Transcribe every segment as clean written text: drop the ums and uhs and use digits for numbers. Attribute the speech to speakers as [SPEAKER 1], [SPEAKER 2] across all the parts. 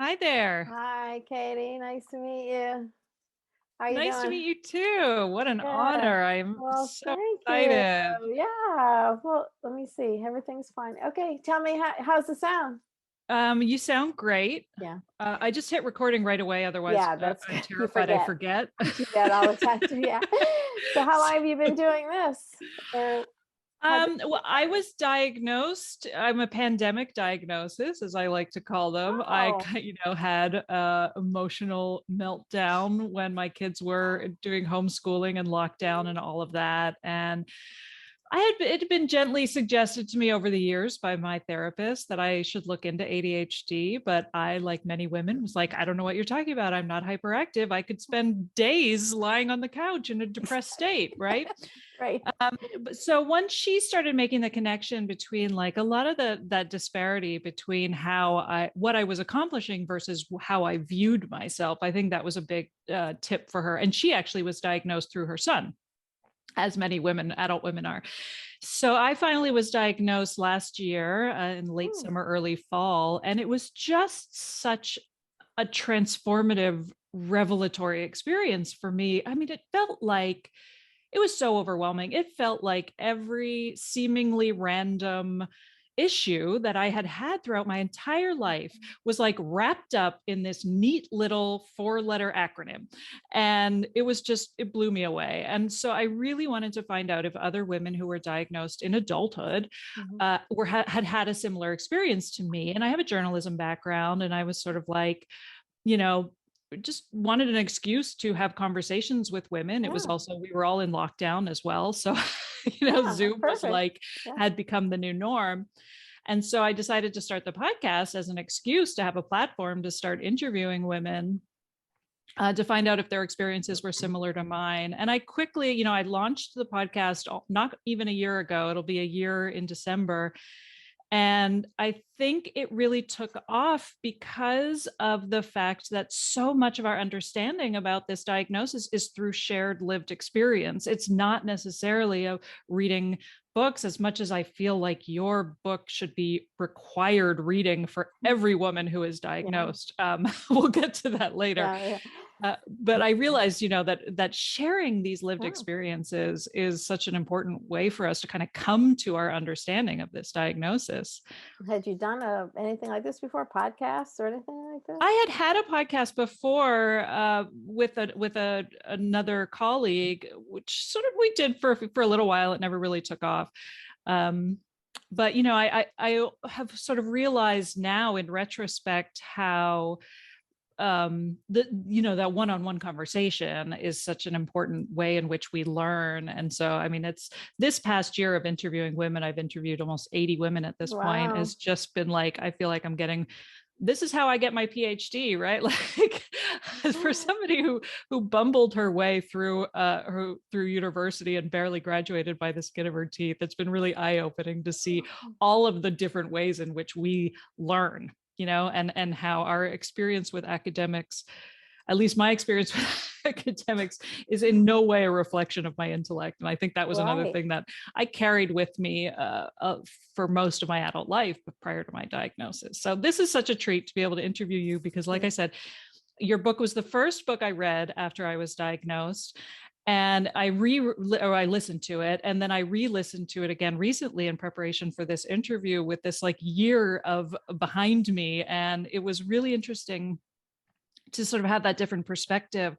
[SPEAKER 1] Hi there.
[SPEAKER 2] Hi, Katie. Nice to meet you. How you
[SPEAKER 1] Nice to
[SPEAKER 2] doing?
[SPEAKER 1] meet you too. What an
[SPEAKER 2] Good.
[SPEAKER 1] honor. I'm
[SPEAKER 2] Well,
[SPEAKER 1] so
[SPEAKER 2] thank you.
[SPEAKER 1] excited.
[SPEAKER 2] Yeah. Well, let me see. Everything's fine. Okay. Tell me how's the sound?
[SPEAKER 1] You sound great.
[SPEAKER 2] Yeah.
[SPEAKER 1] I just hit recording right away. Otherwise,
[SPEAKER 2] Yeah, that's
[SPEAKER 1] I'm
[SPEAKER 2] good. You
[SPEAKER 1] terrified I
[SPEAKER 2] forget.
[SPEAKER 1] forget.
[SPEAKER 2] I do that all the time too. Yeah. So how long have you been doing this? Or how did you
[SPEAKER 1] Well,
[SPEAKER 2] get
[SPEAKER 1] I
[SPEAKER 2] started?
[SPEAKER 1] was diagnosed. I'm a pandemic diagnosis, as I like to call them.
[SPEAKER 2] Oh,
[SPEAKER 1] Had a emotional meltdown when my kids were doing homeschooling and lockdown and all of that. And it had been gently suggested to me over the years by my therapist that I should look into ADHD, but I, like many women, was like, I don't know what you're talking about. I'm not hyperactive. I could spend days lying on the couch in a depressed state, right?
[SPEAKER 2] right.
[SPEAKER 1] So once she started making the connection between like a lot of that disparity between what I was accomplishing versus how I viewed myself, I think that was a big tip for her. And she actually was diagnosed through her son, as many women, adult women are. So I finally was diagnosed last year in late
[SPEAKER 2] Hmm.
[SPEAKER 1] summer, early fall, and it was just such a transformative, revelatory experience for me. I mean, it felt like it was so overwhelming. It felt like every seemingly random issue that I had had throughout my entire life was like wrapped up in this neat little 4 letter acronym. And it blew me away. And so I really wanted to find out if other women who were diagnosed in adulthood
[SPEAKER 2] Mhm.
[SPEAKER 1] had had a similar experience to me. And I have a journalism background, and I was sort of like, you know, just wanted an excuse to have conversations with women. It was
[SPEAKER 2] Yeah.
[SPEAKER 1] also, we were all in lockdown as well. So,
[SPEAKER 2] Yeah.
[SPEAKER 1] Zoom was
[SPEAKER 2] Perfect.
[SPEAKER 1] like,
[SPEAKER 2] Yeah.
[SPEAKER 1] had become the new norm. And so I decided to start the podcast as an excuse to have a platform to start interviewing women to find out if their experiences were similar to mine. And I quickly, I launched the podcast not even a year ago. It'll be a year in December. And I think it really took off because of the fact that so much of our understanding about this diagnosis is through shared lived experience. It's not necessarily a reading books as much as I feel like your book should be required reading for every woman who is
[SPEAKER 2] Yeah.
[SPEAKER 1] diagnosed. We'll get to that later.
[SPEAKER 2] Yeah. Yeah.
[SPEAKER 1] But I realized, that sharing these lived
[SPEAKER 2] Oh.
[SPEAKER 1] experiences is such an important way for us to kind of come to our understanding of this diagnosis.
[SPEAKER 2] Had you done anything like this before, podcasts or anything like this?
[SPEAKER 1] I had a podcast before with another colleague, which sort of we did for a little while. It never really took off. Um, but I have sort of realized now in retrospect how that one-on-one conversation is such an important way in which we learn. And so I mean, it's this past year of interviewing women, I've interviewed almost 80 women at this point,
[SPEAKER 2] Wow.
[SPEAKER 1] has just been like, I feel like I'm getting, this is how I get my PhD, right? Like, for somebody who bumbled her way through university and barely graduated by the skin of her teeth, it's been really eye-opening to see all of the different ways in which we learn, and how our experience with academics, at least my experience with academics, is in no way a reflection of my intellect. And I think that was another
[SPEAKER 2] Right.
[SPEAKER 1] thing that I carried with me for most of my adult life prior to my diagnosis. So this is such a treat to be able to interview you because, like I
[SPEAKER 2] Yeah.
[SPEAKER 1] said, your book was the first book I read after I was diagnosed. And I listened to it, and then I re-listened to it again recently in preparation for this interview with this like year of behind me. And it was really interesting to sort of have that different perspective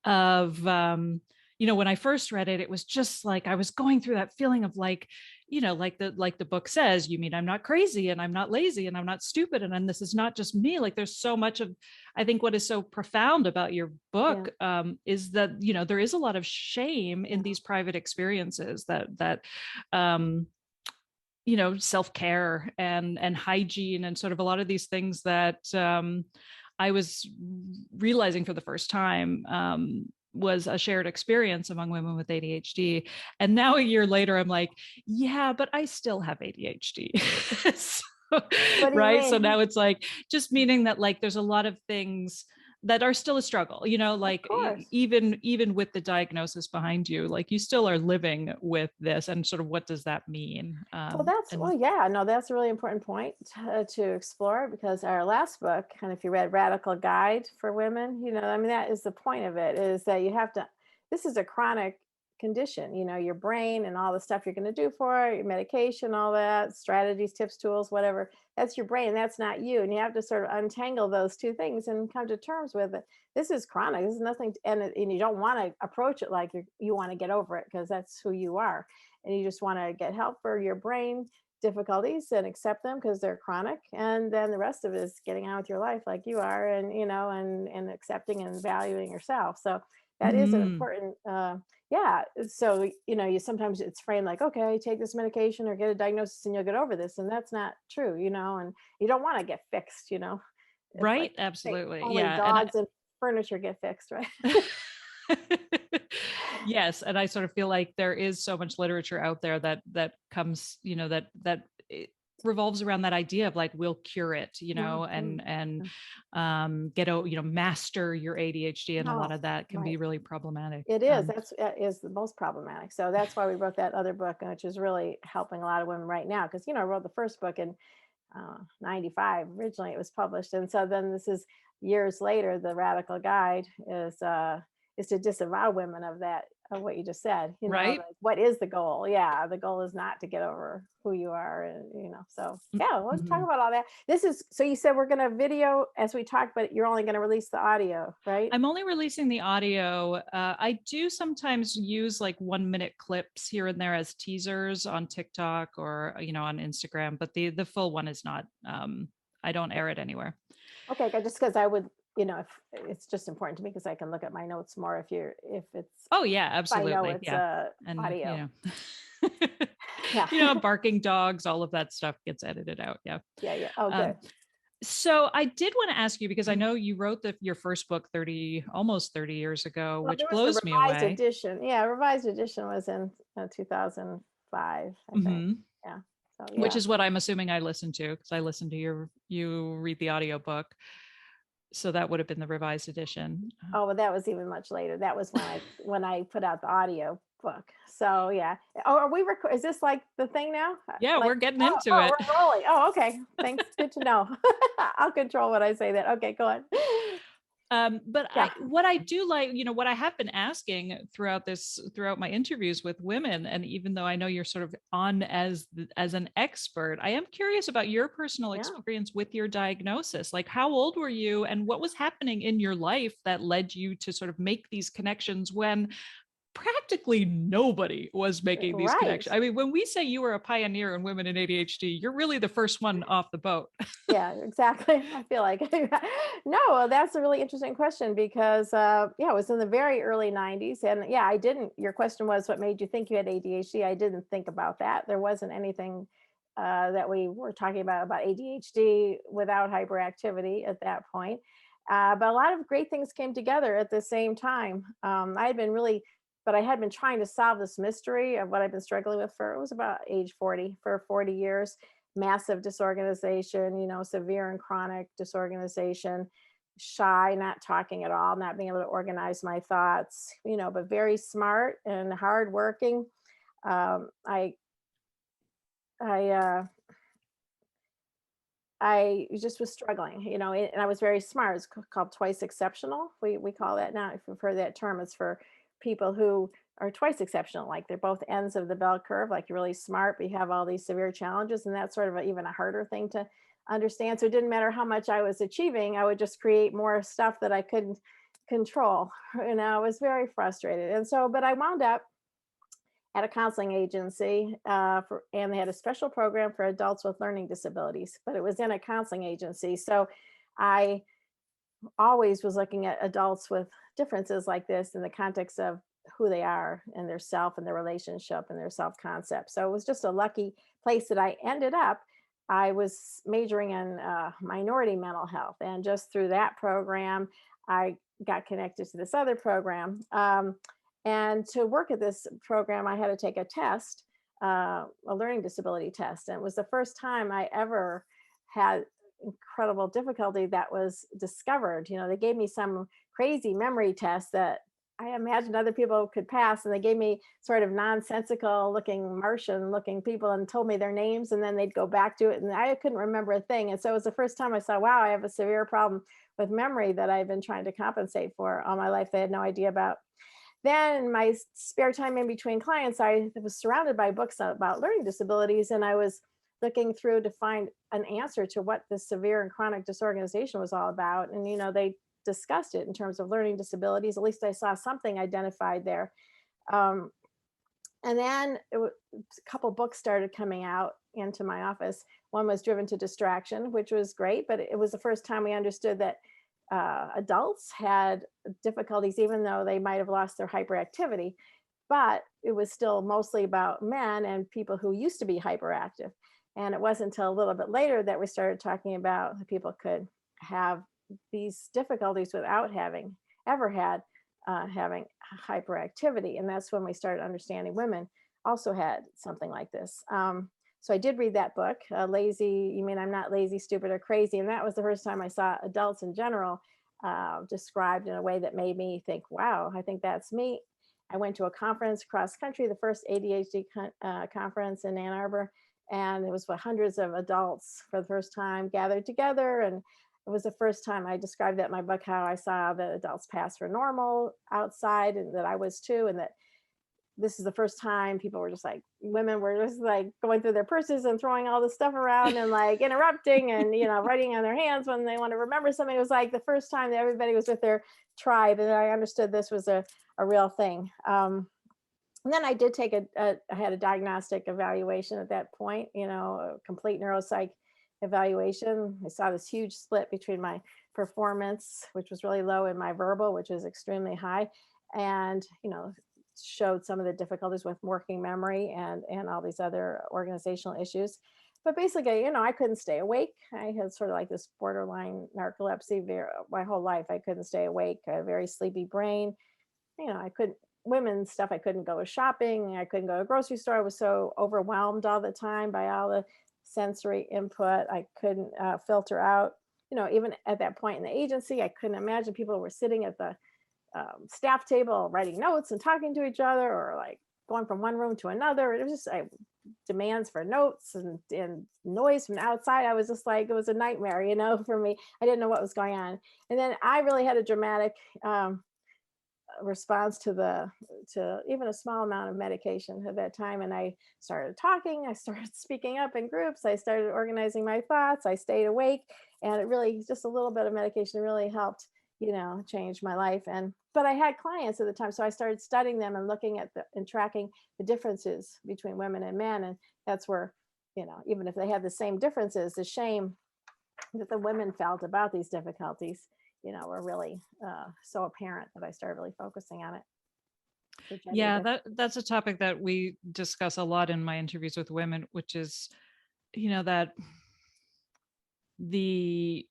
[SPEAKER 1] of when I first read it, it was just like I was going through that feeling of like, like the book says, you mean I'm not crazy and I'm not lazy and I'm not stupid and this is not just me. Like there's so much of, I think what is so profound about your
[SPEAKER 2] Yeah.
[SPEAKER 1] book is that there is a lot of shame in
[SPEAKER 2] Yeah.
[SPEAKER 1] these private experiences that self-care and hygiene and sort of a lot of these things that I was realizing for the first time was a shared experience among women with ADHD. And now a year later, I'm like, yeah, but I still have ADHD. So,
[SPEAKER 2] What do you
[SPEAKER 1] right. So
[SPEAKER 2] mean?
[SPEAKER 1] now it's like just meaning that like there's a lot of things that are still a struggle, you know, like
[SPEAKER 2] course.
[SPEAKER 1] even with the diagnosis behind you, like you still are living with this, and sort of what does that mean?
[SPEAKER 2] Well, yeah, no, that's a really important point to explore, because our last book, and if you read Radical Guide for Women, you know, I mean, that is the point of it, is that you have to, this is a chronic condition, you know, your brain and all the stuff you're going to do for it, your medication, all that, strategies, tips, tools, whatever, that's your brain, that's not you. And you have to sort of untangle those two things and come to terms with it. This is chronic. This is nothing, and you don't want to approach it like you want to get over it, because that's who you are. And you just want to get help for your brain difficulties and accept them because they're chronic. And then the rest of it is getting on with your life like you are, and, you know, and accepting and valuing yourself. So that is an important, yeah. So, you know, you sometimes it's framed like, okay, take this medication or get a diagnosis and you'll get over this. And that's not true, you know, and you don't want to get fixed, you know. It's
[SPEAKER 1] right,
[SPEAKER 2] like,
[SPEAKER 1] absolutely,
[SPEAKER 2] only
[SPEAKER 1] yeah.
[SPEAKER 2] dogs and furniture get fixed, right?
[SPEAKER 1] Yes, and I sort of feel like there is so much literature out there that comes, you know, that it revolves around that idea of like, we'll cure it, you know, and get out, you know, master your ADHD, and a lot
[SPEAKER 2] No,
[SPEAKER 1] of that can be
[SPEAKER 2] right.
[SPEAKER 1] really problematic.
[SPEAKER 2] It is. That is the most problematic. So that's why we wrote that other book, which is really helping a lot of women right now. Because, you know, I wrote the first book in 95. Originally, it was published, and so then this is years later. The Radical Guide is to disavow women of that, of what you just said. You know,
[SPEAKER 1] Right.
[SPEAKER 2] like, what is the goal? Yeah, the goal is not to get over who you are, and, you know. So yeah, we'll talk
[SPEAKER 1] Mhm.
[SPEAKER 2] about all that. This is, so you said we're going to video as we talk, but you're only going to release the audio, right?
[SPEAKER 1] I'm only releasing the audio. I do sometimes use like 1 minute clips here and there as teasers on TikTok or, you know, on Instagram, but the full one is not. I don't air it anywhere.
[SPEAKER 2] Okay, good. Just because I would, you know, if it's just important to me, because I can look at my notes more if it's,
[SPEAKER 1] Oh yeah,
[SPEAKER 2] if I know
[SPEAKER 1] absolutely,
[SPEAKER 2] it's
[SPEAKER 1] yeah, and you
[SPEAKER 2] audio.
[SPEAKER 1] know,
[SPEAKER 2] Yeah.
[SPEAKER 1] you know, barking dogs, all of that stuff gets edited out. Yeah.
[SPEAKER 2] Yeah, yeah. Oh,
[SPEAKER 1] Um,
[SPEAKER 2] good.
[SPEAKER 1] so I did want to ask you, because I know you wrote your first book almost 30 years ago,
[SPEAKER 2] Well,
[SPEAKER 1] which
[SPEAKER 2] there was the
[SPEAKER 1] blows me
[SPEAKER 2] revised
[SPEAKER 1] away.
[SPEAKER 2] edition. Yeah, revised edition was in 2005, I think.
[SPEAKER 1] Hmm.
[SPEAKER 2] Yeah. So
[SPEAKER 1] Which
[SPEAKER 2] yeah.
[SPEAKER 1] is what I'm assuming I listened to, because I listened to you read the audiobook. So that would have been the revised edition.
[SPEAKER 2] Oh, well, that was even much later. That was when I put out the audio book. So yeah. Oh, are we is this like the thing now?
[SPEAKER 1] Yeah,
[SPEAKER 2] Like,
[SPEAKER 1] we're getting
[SPEAKER 2] oh,
[SPEAKER 1] into
[SPEAKER 2] oh,
[SPEAKER 1] it.
[SPEAKER 2] we're rolling. Oh, okay. Thanks. Good to know. I'll control what I say then. Okay, go on.
[SPEAKER 1] But
[SPEAKER 2] Yeah.
[SPEAKER 1] what I do like, you know, what I have been asking throughout my interviews with women, and even though I know you're sort of on as an expert, I am curious about your personal
[SPEAKER 2] Yeah.
[SPEAKER 1] experience with your diagnosis. Like, how old were you, and what was happening in your life that led you to sort of make these connections when practically nobody was making these
[SPEAKER 2] Right.
[SPEAKER 1] connections? I mean, when we say you were a pioneer in women in ADHD, you're really the first one off the boat.
[SPEAKER 2] Yeah, exactly. I feel like no, that's a really interesting question, because yeah, it was in the very early 90s. And yeah, I didn't, your question was what made you think you had ADHD. I didn't think about that. There wasn't anything that we were talking about ADHD without hyperactivity at that point. But a lot of great things came together at the same time. I had been really, but I had been trying to solve this mystery of what I've been struggling with for, it was about age 40, for 40 years. Massive disorganization, you know, severe and chronic disorganization, shy, not talking at all, not being able to organize my thoughts, you know, but very smart and hardworking. I I I just was struggling, you know, and I was very smart. It's called twice exceptional. We call that now. If you've heard that term, it's for people who are twice exceptional, like they're both ends of the bell curve. Like, you're really smart, but you have all these severe challenges, and that's sort of even a harder thing to understand. So it didn't matter how much I was achieving, I would just create more stuff that I couldn't control. And I was very frustrated. And so, but I wound up at a counseling agency, and they had a special program for adults with learning disabilities, but it was in a counseling agency. So I always was looking at adults with differences like this in the context of who they are and their self and their relationship and their self concept. So it was just a lucky place that I ended up. I was majoring in minority mental health, and just through that program, I got connected to this other program. And to work at this program, I had to take a test, a learning disability test. And it was the first time I ever had incredible difficulty that was discovered. They gave me some crazy memory test that I imagined other people could pass, and they gave me sort of nonsensical looking Martian looking people and told me their names, and then they'd go back to it, and I couldn't remember a thing. And so it was the first time I saw, wow, I have a severe problem with memory that I've been trying to compensate for all my life. They had no idea about. Then in my spare time in between clients, I was surrounded by books about learning disabilities, and I was looking through to find an answer to what the severe and chronic disorganization was all about. And they discussed it in terms of learning disabilities. At least I saw something identified there. Um, and then a couple books started coming out into my office. One was Driven to Distraction, which was great, but it was the first time we understood that adults had difficulties, even though they might have lost their hyperactivity. But it was still mostly about men and people who used to be hyperactive. And it wasn't until a little bit later that we started talking about that people could have these difficulties without having ever had having hyperactivity. And that's when we started understanding women also had something like this. So I did read that book, Lazy, You Mean I'm Not Lazy, Stupid, or Crazy. And that was the first time I saw adults in general described in a way that made me think, wow, I think that's me. I went to a conference cross country, the first ADHD conference in Ann Arbor. And it was hundreds of adults for the first time gathered together. And it was the first time I described that in my book, how I saw that adults pass for normal outside, and that I was too. And that this is the first time people were just like, women were just like going through their purses and throwing all this stuff around and like interrupting and, writing on their hands when they want to remember something. It was like the first time that everybody was with their tribe. And I understood this was a real thing. And then I did take I had a diagnostic evaluation at that point, a complete neuropsych evaluation. I saw this huge split between my performance, which was really low, and my verbal, which is extremely high. And, showed some of the difficulties with working memory and all these other organizational issues. But basically, I couldn't stay awake. I had sort of like this borderline narcolepsy my whole life. I couldn't stay awake, a very sleepy brain. I couldn't, women's stuff, I couldn't go shopping. I couldn't go to a grocery store. I was so overwhelmed all the time by all the sensory input. I couldn't filter out, even at that point in the agency, I couldn't imagine people were sitting at the staff table writing notes and talking to each other, or like going from one room to another. It was just demands for notes and noise from outside. I was just like, it was a nightmare, for me. I didn't know what was going on. And then I really had a dramatic response to even a small amount of medication at that time. And I started talking, I started speaking up in groups, I started organizing my thoughts, I stayed awake, and it really, just a little bit of medication really helped, change my life. But I had clients at the time, so I started studying them and looking at and tracking the differences between women and men. And that's where, even if they had the same differences, the shame that the women felt about these difficulties, were really so apparent that I started really focusing on it.
[SPEAKER 1] Yeah, that's a topic that we discuss a lot in my interviews with women, which is, that the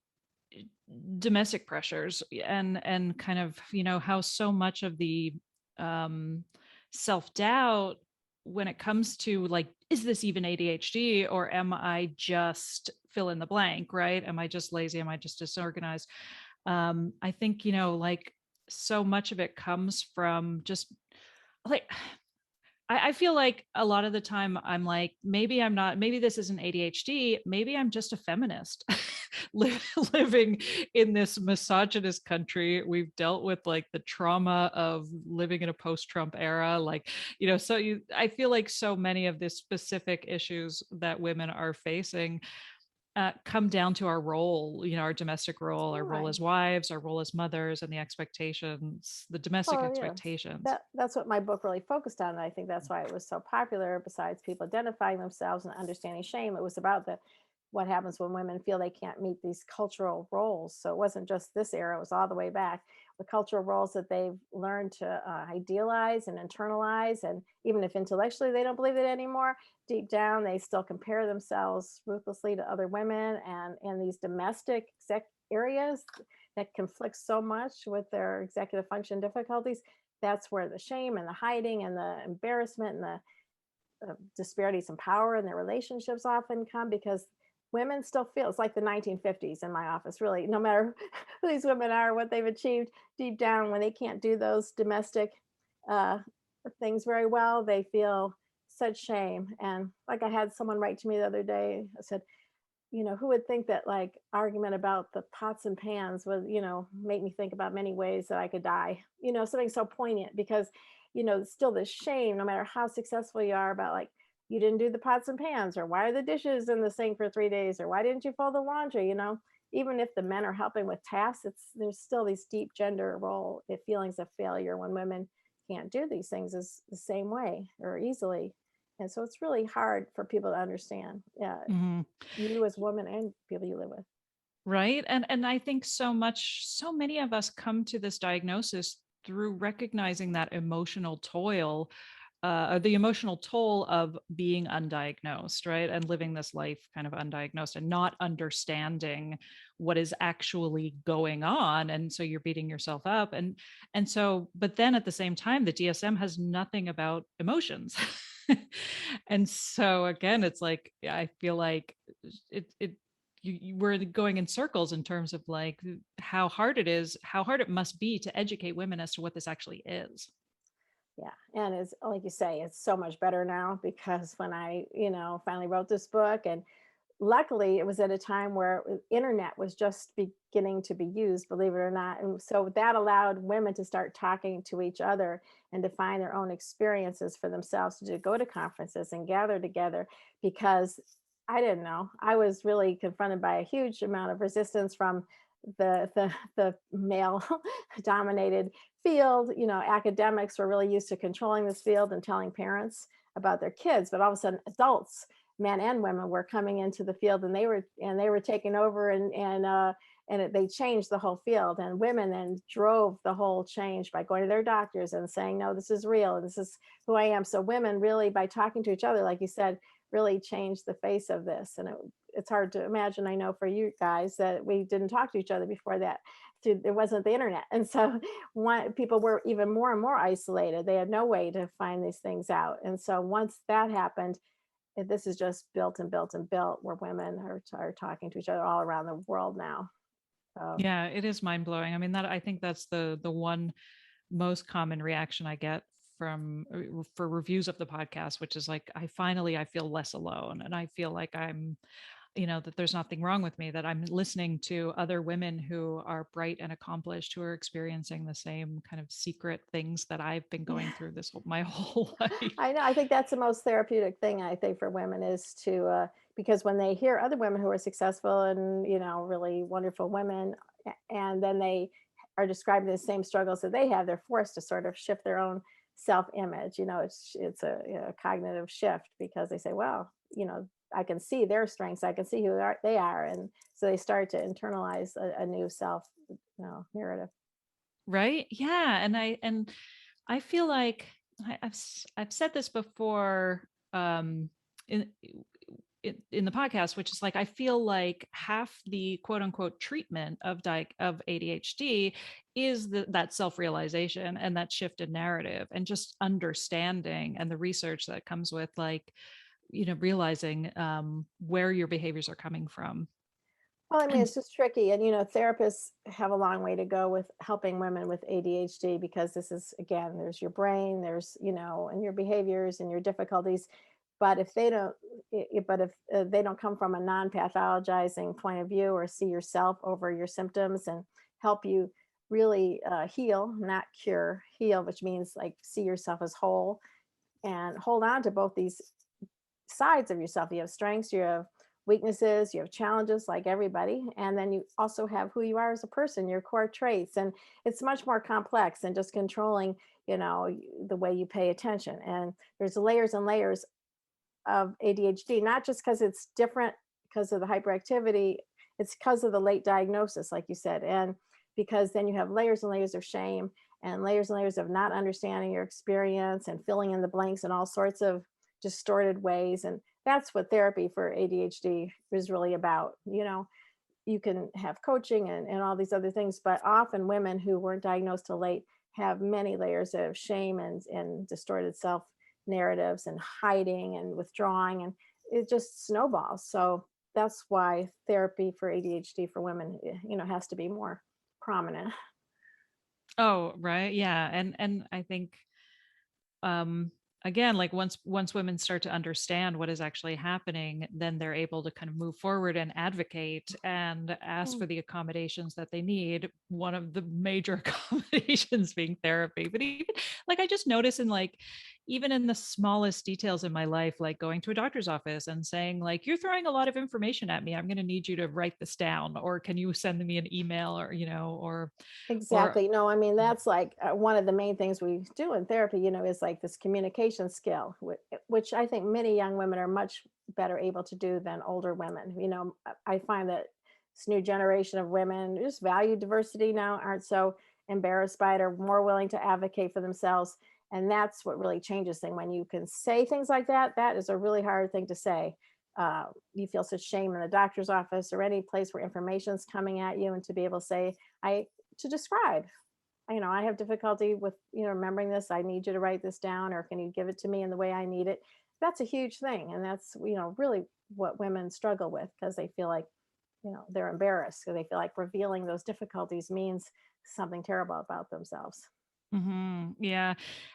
[SPEAKER 1] domestic pressures and kind of, how so much of the self-doubt when it comes to like, is this even ADHD, or am I just fill in the blank, right? Am I just lazy? Am I just disorganized? I think, like so much of it comes from just like, I feel like a lot of the time I'm like, maybe this isn't ADHD. Maybe I'm just a feminist living in this misogynist country. We've dealt with like the trauma of living in a post-Trump era. Like, I feel like so many of the specific issues that women are facing come down to our role, our domestic role, our role as wives, our role as mothers, and the expectations, the domestic expectations.
[SPEAKER 2] That's what my book really focused on. And I think that's why it was so popular. Besides people identifying themselves and understanding shame, it was about what happens when women feel they can't meet these cultural roles. So it wasn't just this era, it was all the way back. The cultural roles that they've learned to idealize and internalize. And even if intellectually they don't believe it anymore, deep down they still compare themselves ruthlessly to other women. And in these domestic areas that conflict so much with their executive function difficulties, that's where the shame and the hiding and the embarrassment and the disparities in power in their relationships often come, because women still feel it's like the 1950s in my office, really, no matter who these women are, what they've achieved deep down, when they can't do those domestic uh, things very well, they feel such shame. And like I had someone write to me the other day, I said, who would think that like argument about the pots and pans would, make me think about many ways that I could die, something so poignant because, still this shame, no matter how successful you are about like, you didn't do the pots and pans, or why are the dishes in the sink for 3 days, or why didn't you fold the laundry, even if the men are helping with tasks, there's still these deep gender role feelings of failure when women can't do these things is the same way or easily. And so it's really hard for people to understand. Yeah,
[SPEAKER 1] Mhm.
[SPEAKER 2] you as a woman and people you live with.
[SPEAKER 1] Right. And I think so many of us come to this diagnosis through recognizing that emotional toil, or the emotional toll of being undiagnosed, right? And living this life kind of undiagnosed and not understanding what is actually going on. And so you're beating yourself up. And so, but then at the same time, the DSM has nothing about emotions. And so again, it's like I feel like it you we're going in circles in terms of like how hard it is, how hard it must be to educate women as to what this actually is.
[SPEAKER 2] Yeah. And it's like you say, it's so much better now because when I, finally wrote this book, and luckily it was at a time where internet was just beginning to be used, believe it or not. And so that allowed women to start talking to each other and define their own experiences for themselves, to go to conferences and gather together, because I didn't know. I was really confronted by a huge amount of resistance from the male dominated field. Academics were really used to controlling this field and telling parents about their kids, but all of a sudden adults, men and women, were coming into the field, and they were taking over, they changed the whole field. And women then drove the whole change by going to their doctors and saying, no, this is real and this is who I am. So women really, by talking to each other, like you said, really changed the face of this. And it's hard to imagine, I know, for you guys, that we didn't talk to each other before that. There wasn't the internet. And so people were even more and more isolated. They had no way to find these things out. And so once that happened, this is just built and built and built, where women are talking to each other all around the world now. So
[SPEAKER 1] Yeah, it is mind blowing. I mean, that I think that's the one most common reaction I get from for reviews of the podcast, which is like, I feel less alone, and I feel like I'm, that there's nothing wrong with me, that I'm listening to other women who are bright and accomplished, who are experiencing the same kind of secret things that I've been going through my whole life.
[SPEAKER 2] I know. I think that's the most therapeutic thing, I think, for women, is to because when they hear other women who are successful and really wonderful women, and then they are describing the same struggles that they have, they're forced to sort of shift their own self-image. It's a, cognitive shift, because they say, well, I can see their strengths, I can see they are, and so they start to internalize a new self, narrative.
[SPEAKER 1] Right? Yeah, and I feel like I've said this before, in in the podcast, which is like, I feel like half the quote unquote treatment of ADHD is that self-realization and that shift in narrative and just understanding, and the research that comes with like, realizing where your behaviors are coming from.
[SPEAKER 2] Well, I mean,
[SPEAKER 1] And
[SPEAKER 2] it's just tricky. And, therapists have a long way to go with helping women with ADHD, because this is, again, there's your brain, there's, and your behaviors and your difficulties. But if they don't, but if they don't come from a non-pathologizing point of view, or see yourself over your symptoms and help you really heal, not cure, heal, which means like see yourself as whole and hold on to both these sides of yourself. You have strengths, you have weaknesses, you have challenges like everybody. And then you also have who you are as a person, your core traits. And it's much more complex than just controlling, the way you pay attention. And there's layers and layers of ADHD, not just because it's different because of the hyperactivity, it's because of the late diagnosis, like you said. And because then you have layers and layers of shame and layers of not understanding your experience and filling in the blanks in all sorts of distorted ways. And that's what therapy for ADHD is really about. You can have coaching and all these other things, but often women who weren't diagnosed till late have many layers of shame and distorted self narratives and hiding and withdrawing, and it just snowballs. So that's why therapy for ADHD for women, has to be more prominent.
[SPEAKER 1] Oh, right. Yeah. And I think um again, like once women start to understand what is actually happening, then they're able to kind of move forward and advocate and ask
[SPEAKER 2] Mm.
[SPEAKER 1] for the accommodations that they need, one of the major accommodations being therapy. But even like I just notice in like even in the smallest details in my life, like going to a doctor's office and saying like, you're throwing a lot of information at me, I'm going to need you to write this down, or can you send me an email, or or
[SPEAKER 2] Exactly. No, I mean, that's like one of the main things we do in therapy, is like this communication skill, which I think many young women are much better able to do than older women. I find that this new generation of women just value diversity now, aren't so embarrassed by it, or more willing to advocate for themselves. And that's what really changes things. When you can say things like that, that is a really hard thing to say. You feel such shame in the doctor's office or any place where information's coming at you, and to be able to say, I to describe, I have difficulty with, remembering this. I need you to write this down, or can you give it to me in the way I need it? That's a huge thing. And that's, really what women struggle with, because they feel like, they're embarrassed, or they feel like revealing those difficulties means something terrible about themselves.
[SPEAKER 1] Yeah.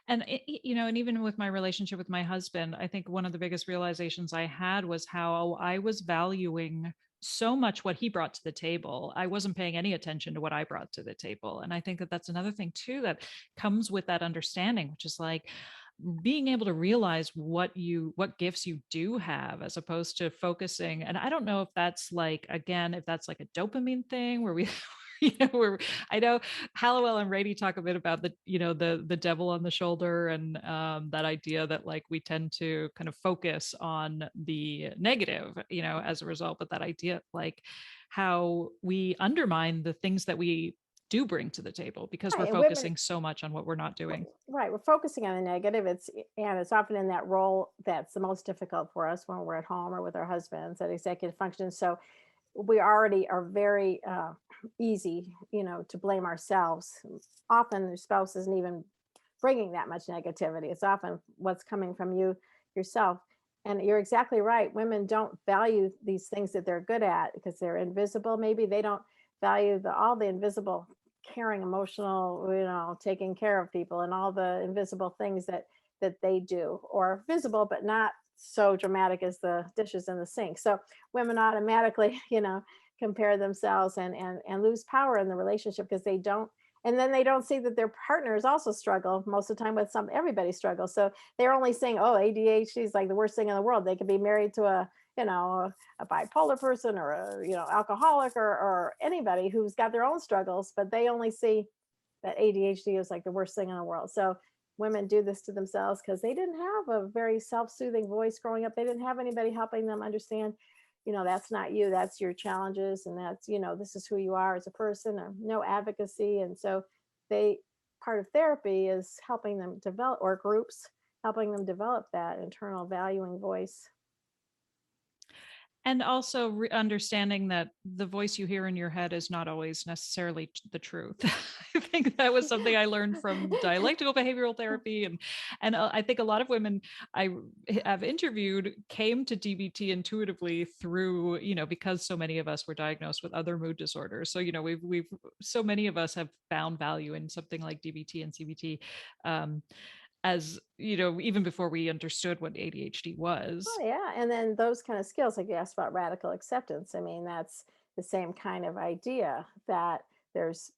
[SPEAKER 1] And, and even with my relationship with my husband, I think one of the biggest realizations I had was how I was valuing so much what he brought to the table. I wasn't paying any attention to what I brought to the table. And I think that that's another thing too that comes with that understanding, which is like being able to realize what gifts you do have, as opposed to focusing. And I don't know if that's like, again, if that's like a dopamine thing where we where I know Hallowell and Rady talk a bit about the devil on the shoulder, and that idea that like we tend to kind of focus on the negative, as a result. But that idea, like how we undermine the things that we do bring to the table because we're
[SPEAKER 2] Right. And women,
[SPEAKER 1] focusing so much on what we're not doing.
[SPEAKER 2] right, we're focusing on the negative. And it's often in that role that's the most difficult for us when we're at home or with our husbands, that executive function. So we already are very easy, to blame ourselves. Often the spouse isn't even bringing that much negativity. It's often what's coming from you yourself. And you're exactly right. Women don't value these things that they're good at because they're invisible. Maybe they don't value all the invisible caring, emotional, taking care of people, and all the invisible things that they do, or visible but not so dramatic as the dishes in the sink. So women automatically, compare themselves, and lose power in the relationship, because they don't, and then they don't see that their partners also struggle most of the time with some, everybody struggles. So they're only saying, oh, ADHD is like the worst thing in the world. They could be married to a bipolar person, or a alcoholic, or anybody who's got their own struggles, but they only see that ADHD is like the worst thing in the world. So women do this to themselves because they didn't have a very self-soothing voice growing up. They didn't have anybody helping them understand, that's not you, that's your challenges, and that's, this is who you are as a person, or no advocacy. And so they, part of therapy is helping them develop, or groups helping them develop that internal valuing voice.
[SPEAKER 1] And also understanding that the voice you hear in your head is not always necessarily the truth. I think that was something I learned from dialectical behavioral therapy, and I think a lot of women I have interviewed came to DBT intuitively through, because so many of us were diagnosed with other mood disorders. So we've so many of us have found value in something like DBT and CBT, as even before we understood what ADHD was.
[SPEAKER 2] Oh yeah, and then those kind of skills, like you asked about radical acceptance. I mean, that's the same kind of idea that there's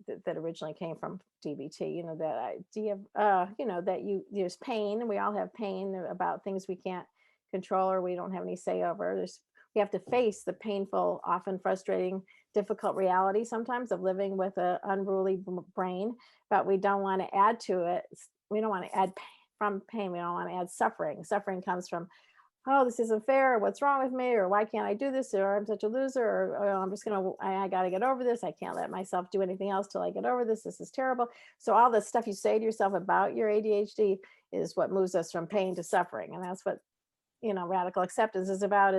[SPEAKER 2] that originally came from DBT. That idea of that there's pain, and we all have pain about things we can't control, or we don't have any say over. We have to face the painful, often frustrating, difficult reality sometimes of living with an unruly brain, but we don't want to add to it. We don't want to add from pain. We don't want to add suffering. Suffering comes from, oh, this isn't fair, or what's wrong with me, or why can't I do this, or I'm such a loser, or oh, I'm just gonna, I gotta get over this. I can't let myself do anything else till I get over this. This is terrible. So all the stuff you say to yourself about your ADHD is what moves us from pain to suffering. And that's what, radical acceptance is about,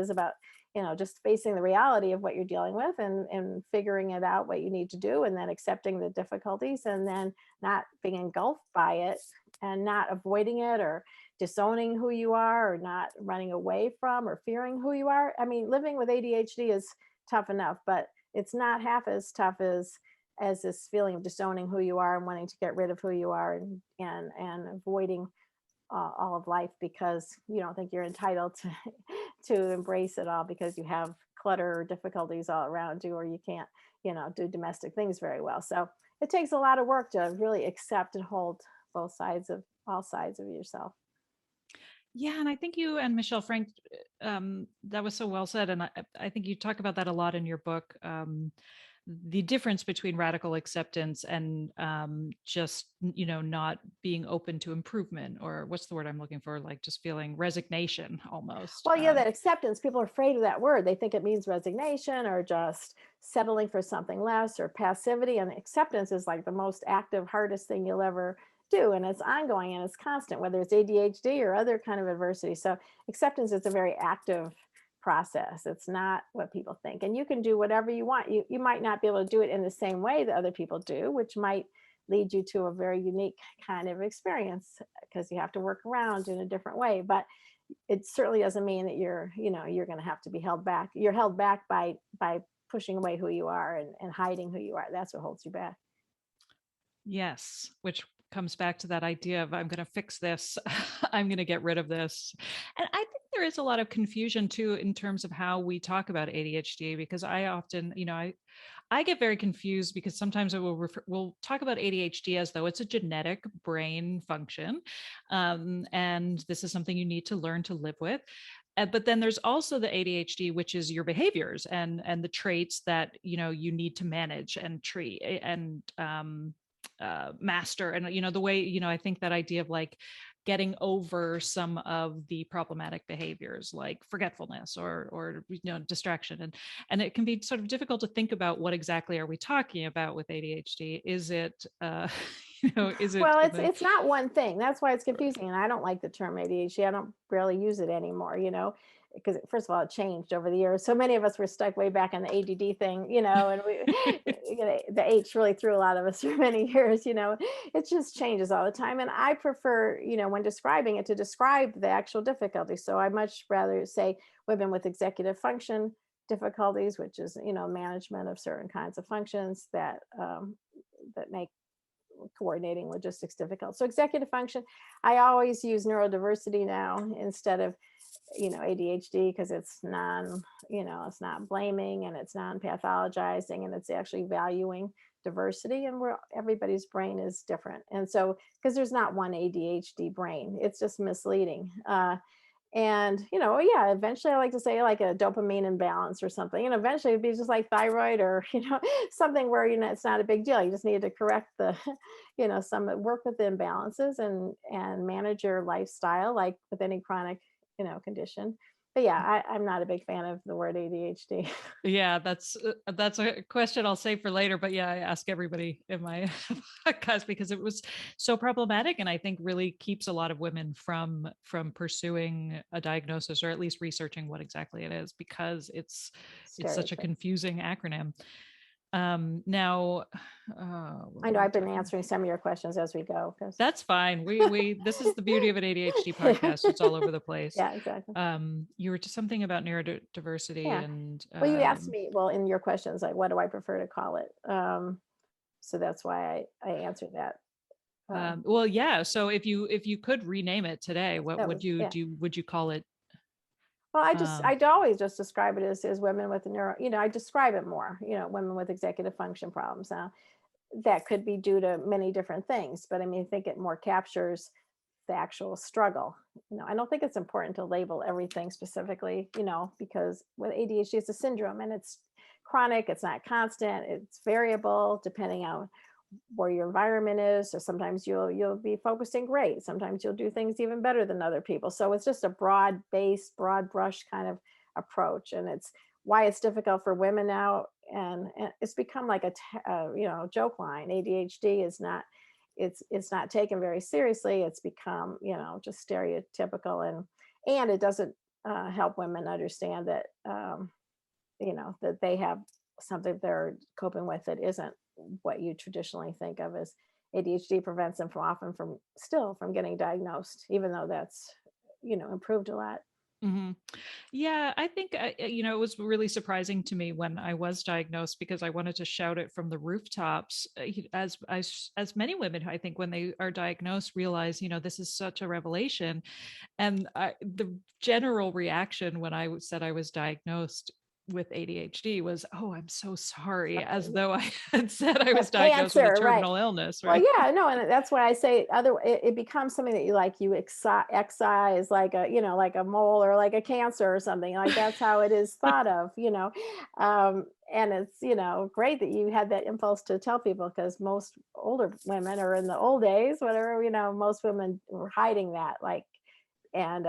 [SPEAKER 2] just facing the reality of what you're dealing with, and figuring it out, what you need to do, and then accepting the difficulties, and then not being engulfed by it, and not avoiding it, or disowning who you are or not running away from or fearing who you are. I mean, living with ADHD is tough enough, but it's not half as tough as this feeling of disowning who you are and wanting to get rid of who you are, and avoiding all of life because you don't think you're entitled to to embrace it all because you have clutter or difficulties all around you, or you can't, do domestic things very well. So it takes a lot of work to really accept and hold both sides of all sides of yourself.
[SPEAKER 1] Yeah, and I think you and Michelle Frank, that was so well said, and I think you talk about that a lot in your book. The difference between radical acceptance and just not being open to improvement, or what's the word I'm looking for, like just feeling resignation almost.
[SPEAKER 2] Well, yeah, that acceptance, people are afraid of that word. They think it means resignation or just settling for something less or passivity. And acceptance is like the most active, hardest thing you'll ever do. And it's ongoing and it's constant, whether it's ADHD or other kind of adversity. So acceptance is a very active process. It's not what people think. And you can do whatever you want. You might not be able to do it in the same way that other people do, which might lead you to a very unique kind of experience because you have to work around in a different way. But it certainly doesn't mean that you're going to have to be held back. You're held back by pushing away who you are and hiding who you are. That's what holds you back.
[SPEAKER 1] Yes, which comes back to that idea of I'm going to fix this, I'm going to get rid of this. And I think there is a lot of confusion too in terms of how we talk about ADHD, because I often, I get very confused because sometimes we'll talk about ADHD as though it's a genetic brain function, and this is something you need to learn to live with. But then there's also the ADHD, which is your behaviors and the traits that you need to manage and treat and master. And the way I think that idea of like getting over some of the problematic behaviors like forgetfulness or distraction, and it can be sort of difficult to think about what exactly are we talking about with ADHD. Is it is it
[SPEAKER 2] Well, it's not one thing. That's why it's confusing. And I don't like the term ADHD. I don't really use it anymore, because first of all, it changed over the years. So many of us were stuck way back in the ADD thing, and the H really threw a lot of us for many years, it just changes all the time. And I prefer, when describing it, to describe the actual difficulty. So I much rather say women with executive function difficulties, which is, management of certain kinds of functions that make coordinating logistics difficult. So executive function, I always use neurodiversity now instead of ADHD, because it's it's not blaming and it's non-pathologizing, and it's actually valuing diversity, and where everybody's brain is different. And so because there's not one ADHD brain, it's just misleading. And yeah, eventually I like to say like a dopamine imbalance or something, eventually it'd be just like thyroid or something where it's not a big deal. You just need to correct the some work with the imbalances and manage your lifestyle like with any chronic condition. But yeah, I'm not a big fan of the word ADHD.
[SPEAKER 1] Yeah, that's a question I'll save for later. But yeah, I ask everybody in my podcast because it was so problematic, and I think really keeps a lot of women from pursuing a diagnosis, or at least researching what exactly it is, because it's such a confusing acronym. Now,
[SPEAKER 2] I know I've been answering some of your questions as we go.
[SPEAKER 1] That's fine. We this is the beauty of an ADHD podcast. It's all over the place.
[SPEAKER 2] Yeah, exactly.
[SPEAKER 1] You were just something about neurodiversity, and
[SPEAKER 2] well, you asked me, in your questions, like, what do I prefer to call it? So that's why I answered that.
[SPEAKER 1] Well, yeah. So if you could rename it today, what would you do? Would you call it?
[SPEAKER 2] Well, I'd always just describe it as women with I describe it more, women with executive function problems. Now, that could be due to many different things, but I mean, I think it more captures the actual struggle. I don't think it's important to label everything specifically, because with ADHD, it's a syndrome and it's chronic, it's not constant, it's variable depending on where your environment is. So sometimes you'll be focusing great. Sometimes you'll do things even better than other people. So it's just a broad brush kind of approach. And it's why it's difficult for women now. And it's become like a joke line. ADHD is not, it's not taken very seriously. It's become, just stereotypical, and it doesn't help women understand that, that they have something they're coping with that isn't what you traditionally think of as ADHD prevents them from getting diagnosed, even though that's, improved a lot.
[SPEAKER 1] Mhm. Yeah, I think, it was really surprising to me when I was diagnosed because I wanted to shout it from the rooftops, as many women, I think, when they are diagnosed, realize, this is such a revelation. And the general reaction when I said I was diagnosed with ADHD was, "Oh, I'm so sorry," as though I had said I was diagnosed with a
[SPEAKER 2] Cancer, right?
[SPEAKER 1] terminal illness,
[SPEAKER 2] Well,
[SPEAKER 1] right?
[SPEAKER 2] yeah, no, and that's why I say it becomes something that you excise like like a mole or like a cancer or something. Like that's how it is thought of. And it's, great that you had that impulse to tell people, because most older women, or in the old days, whatever, most women were hiding that, like, and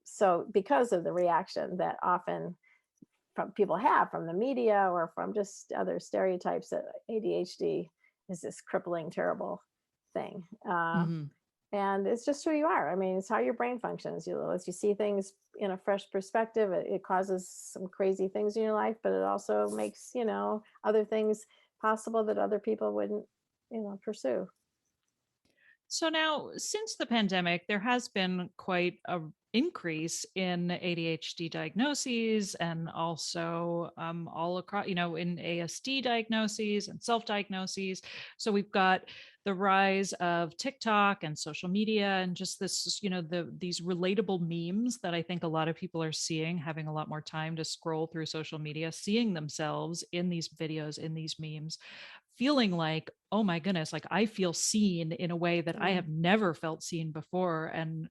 [SPEAKER 2] so because of the reaction that often from people have from the media or from just other stereotypes, that ADHD is this crippling, terrible thing.
[SPEAKER 1] Mhm.
[SPEAKER 2] And it's just who you are. I mean, it's how your brain functions. As you see things in a fresh perspective, it causes some crazy things in your life, but it also makes, other things possible that other people wouldn't, pursue.
[SPEAKER 1] So now, since the pandemic, there has been quite a increase in ADHD diagnoses, and also all across, in ASD diagnoses and self-diagnoses. So we've got the rise of TikTok and social media, and just this, these relatable memes that I think a lot of people are seeing, having a lot more time to scroll through social media, seeing themselves in these videos, in these memes, feeling like, oh my goodness, like I feel seen in a way that I
[SPEAKER 2] Mm.
[SPEAKER 1] have never felt seen before. And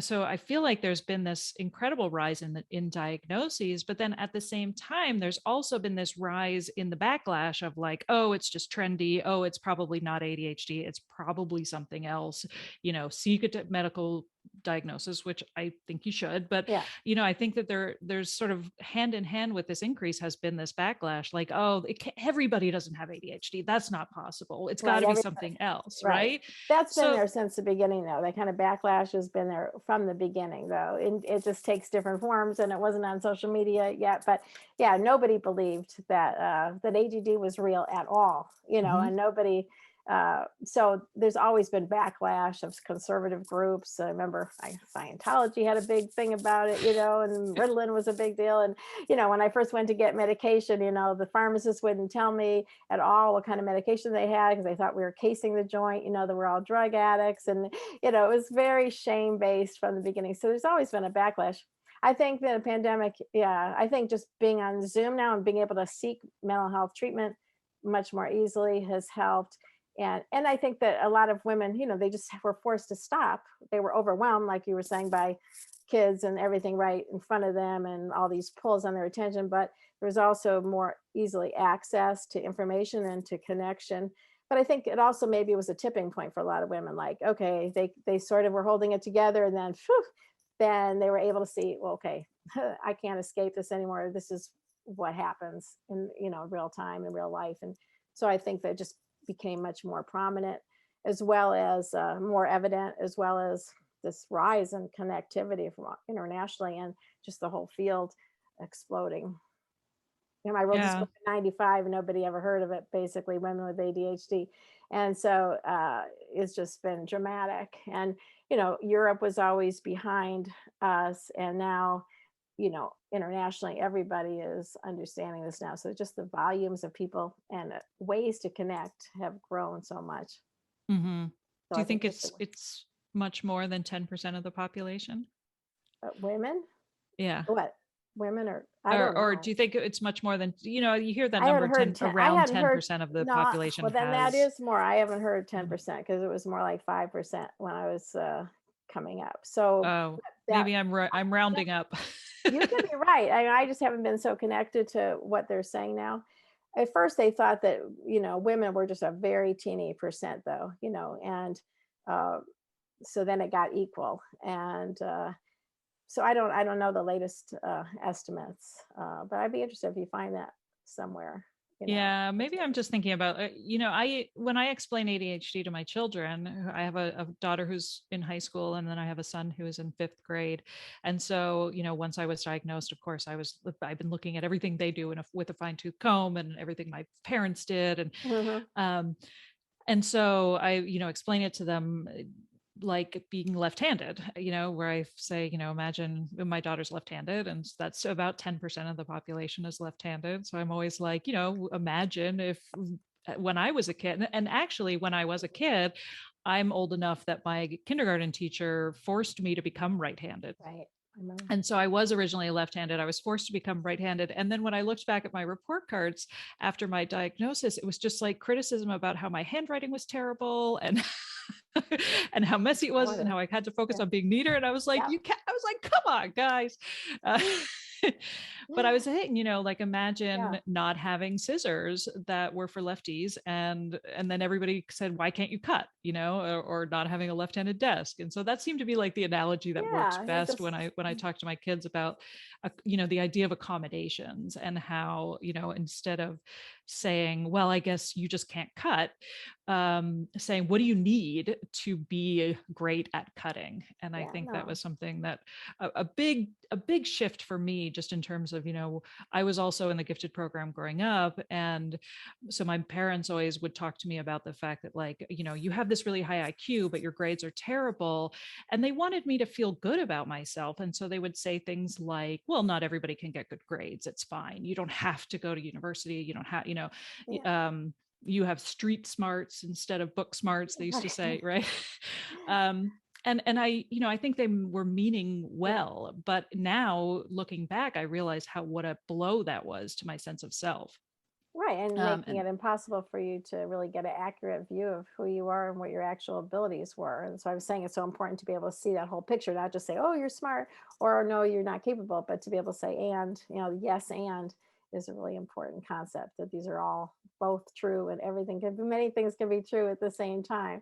[SPEAKER 1] so I feel like there's been this incredible rise in diagnoses, but then at the same time, there's also been this rise in the backlash of like, oh, it's just trendy. Oh, it's probably not ADHD. It's probably something else. Seek a medical diagnosis, which I think you should. But
[SPEAKER 2] Yeah.
[SPEAKER 1] I think that there's sort of hand in hand with this increase has been this backlash, like, oh, everybody doesn't have ADHD. That's not possible. It's got
[SPEAKER 2] Right.
[SPEAKER 1] to be
[SPEAKER 2] Everybody.
[SPEAKER 1] something else,
[SPEAKER 2] Right.
[SPEAKER 1] right?
[SPEAKER 2] That's been
[SPEAKER 1] So
[SPEAKER 2] there since the beginning, though. That kind of backlash has been there from the beginning, though. And it just takes different forms, and it wasn't on social media yet. But yeah, nobody believed that ADD was real at all,
[SPEAKER 1] mhm.
[SPEAKER 2] and nobody. So there's always been backlash of conservative groups. I remember Scientology had a big thing about it, and Ritalin was a big deal. And, when I first went to get medication, the pharmacist wouldn't tell me at all what kind of medication they had, because they thought we were casing the joint, that we're all drug addicts. And, it was very shame based from the beginning. So there's always been a backlash. I think that a pandemic, yeah, I think just being on Zoom now and being able to seek mental health treatment much more easily has helped. And I think that a lot of women, they just were forced to stop. They were overwhelmed, like you were saying, by kids and everything right in front of them and all these pulls on their attention. But there was also more easily access to information and to connection. But I think it also maybe was a tipping point for a lot of women. Like, okay, they sort of were holding it together, and then then they were able to see, well, okay, I can't escape this anymore. This is what happens in real time, in real life. And so I think that just became much more prominent, as well as more evident, as well as this rise in connectivity from internationally, and just the whole field exploding. I wrote this
[SPEAKER 1] Yeah.
[SPEAKER 2] book in 95 and nobody ever heard of it, basically, women with ADHD. And so it's just been dramatic. And, Europe was always behind us. And now, internationally, everybody is understanding this now. So just the volumes of people and ways to connect have grown so much.
[SPEAKER 1] Mhm.
[SPEAKER 2] So
[SPEAKER 1] Do
[SPEAKER 2] I
[SPEAKER 1] you
[SPEAKER 2] think
[SPEAKER 1] think
[SPEAKER 2] just
[SPEAKER 1] it's much more than 10% of the population?
[SPEAKER 2] women,
[SPEAKER 1] Yeah.
[SPEAKER 2] what women are, I
[SPEAKER 1] Or
[SPEAKER 2] don't
[SPEAKER 1] or do
[SPEAKER 2] know.
[SPEAKER 1] you think it's much more than, you hear that
[SPEAKER 2] I
[SPEAKER 1] number,
[SPEAKER 2] hadn't heard
[SPEAKER 1] 10,
[SPEAKER 2] 10. I
[SPEAKER 1] around
[SPEAKER 2] hadn't heard.
[SPEAKER 1] 10% of the
[SPEAKER 2] No,
[SPEAKER 1] population
[SPEAKER 2] well, then that
[SPEAKER 1] has.
[SPEAKER 2] is more. I haven't heard
[SPEAKER 1] Mhm.
[SPEAKER 2] 10%, because it was more like 5% when I was coming up. So
[SPEAKER 1] Oh,
[SPEAKER 2] that
[SPEAKER 1] maybe I'm rounding up.
[SPEAKER 2] you could be right. I just haven't been so connected to what they're saying now. At first, they thought that women were just a very teeny percent, though. And uh, so then it got equal. And so I don't know the latest estimates, but I'd be interested if you find that somewhere.
[SPEAKER 1] Yeah, maybe I'm just thinking about, when I explain ADHD to my children, I have a daughter who's in high school, and then I have a son who is in fifth grade. And so, once I was diagnosed, of course, I've been looking at everything they do with a fine tooth comb, and everything my parents did.
[SPEAKER 2] Mhm.
[SPEAKER 1] Um, and so I, explain it to them, like being left-handed, where I say, imagine my daughter's left-handed, and that's about 10% of the population is left-handed. So I'm always like, imagine if when I was a kid, and actually when I was a kid, I'm old enough that my kindergarten teacher forced me to become right-handed.
[SPEAKER 2] Right. I know.
[SPEAKER 1] And so I was originally left-handed. I was forced to become right-handed. And then when I looked back at my report cards after my diagnosis, it was just like criticism about how my handwriting was terrible, and and how messy it was, and how I had to focus
[SPEAKER 2] Yeah.
[SPEAKER 1] on being neater. And I was like,
[SPEAKER 2] Yeah.
[SPEAKER 1] I was like, come on, guys. Uh, but I was thinking, like imagine
[SPEAKER 2] Yeah.
[SPEAKER 1] not having scissors that were for lefties, and then everybody said, why can't you cut, or not having a left-handed desk. And so that seemed to be like the analogy that works
[SPEAKER 2] Yeah.
[SPEAKER 1] best when I talk to my kids about, the idea of accommodations, and how, instead of saying, well, I guess you just can't cut, saying, what do you need to be great at cutting? And I
[SPEAKER 2] Yeah.
[SPEAKER 1] think that
[SPEAKER 2] No.
[SPEAKER 1] was something that a big shift for me, just in terms of, I was also in the gifted program growing up. And so my parents always would talk to me about the fact that, like, you have this really high IQ, but your grades are terrible. And they wanted me to feel good about myself. And so they would say things like, well, not everybody can get good grades. It's fine. You don't have to go to university. You don't have,
[SPEAKER 2] Yeah.
[SPEAKER 1] you have street smarts instead of book smarts, they used to
[SPEAKER 2] Right.
[SPEAKER 1] say, right? And I, I think they were meaning
[SPEAKER 2] Yeah.
[SPEAKER 1] well, but now looking back, I realize what a blow that was to my sense of self.
[SPEAKER 2] Right. And making
[SPEAKER 1] And
[SPEAKER 2] it impossible for you to really get an accurate view of who you are and what your actual abilities were. And so I was saying it's so important to be able to see that whole picture, not just say, oh, you're smart, or no, you're not capable, but to be able to say, and, yes, and is a really important concept, that these are all both true, and everything can be, many things can be true at the same time.